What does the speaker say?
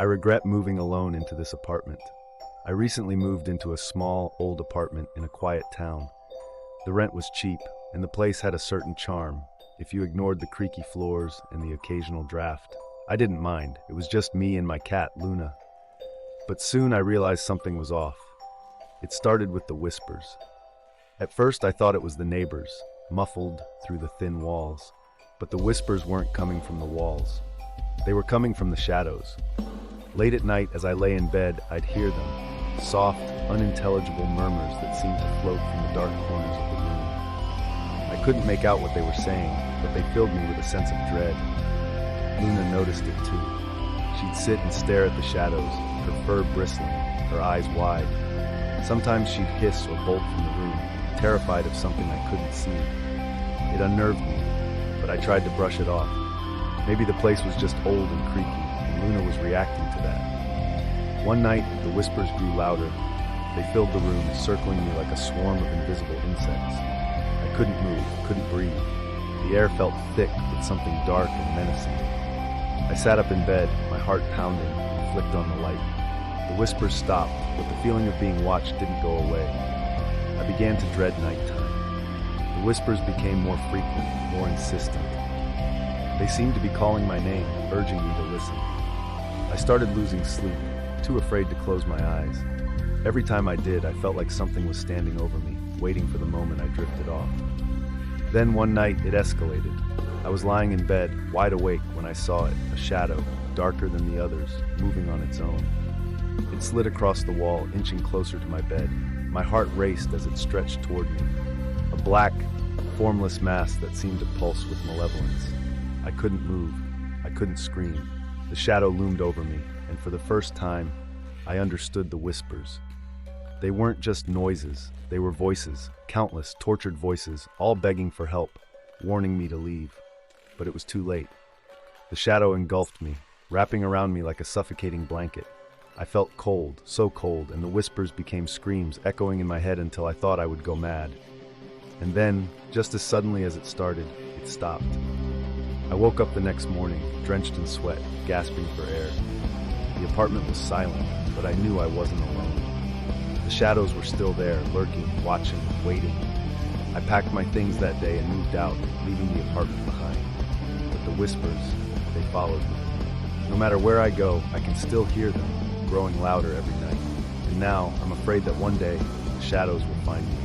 I regret moving alone into this apartment. I recently moved into a small, old apartment in a quiet town. The rent was cheap, and the place had a certain charm, if you ignored the creaky floors and the occasional draft. I didn't mind. It was just me and my cat, Luna. But soon I realized something was off. It started with the whispers. At first I thought it was the neighbors, muffled through the thin walls. But the whispers weren't coming from the walls. They were coming from the shadows. Late at night, as I lay in bed, I'd hear them, soft, unintelligible murmurs that seemed to float from the dark corners of the room. I couldn't make out what they were saying, but they filled me with a sense of dread. Luna noticed it too. She'd sit and stare at the shadows, her fur bristling, her eyes wide. Sometimes she'd hiss or bolt from the room, terrified of something I couldn't see. It unnerved me, but I tried to brush it off. Maybe the place was just old and creaky, and Luna was reacting to that. One night, the whispers grew louder. They filled the room, circling me like a swarm of invisible insects. I couldn't move, couldn't breathe. The air felt thick with something dark and menacing. I sat up in bed, my heart pounding, and flicked on the light. The whispers stopped, but the feeling of being watched didn't go away. I began to dread nighttime. The whispers became more frequent, more insistent. They seemed to be calling my name, urging me to listen. I started losing sleep, too afraid to close my eyes. Every time I did, I felt like something was standing over me, waiting for the moment I drifted off. Then one night, it escalated. I was lying in bed, wide awake, when I saw it, a shadow, darker than the others, moving on its own. It slid across the wall, inching closer to my bed. My heart raced as it stretched toward me. A black, formless mass that seemed to pulse with malevolence. I couldn't move. I couldn't scream. The shadow loomed over me, and for the first time, I understood the whispers. They weren't just noises. They were voices, countless, tortured voices, all begging for help, warning me to leave. But it was too late. The shadow engulfed me, wrapping around me like a suffocating blanket. I felt cold, so cold, and the whispers became screams, echoing in my head until I thought I would go mad. And then, just as suddenly as it started, it stopped. I woke up the next morning, drenched in sweat, gasping for air. The apartment was silent, but I knew I wasn't alone. The shadows were still there, lurking, watching, waiting. I packed my things that day and moved out, leaving the apartment behind. But the whispers, they followed me. No matter where I go, I can still hear them, growing louder every night. And now, I'm afraid that one day, the shadows will find me.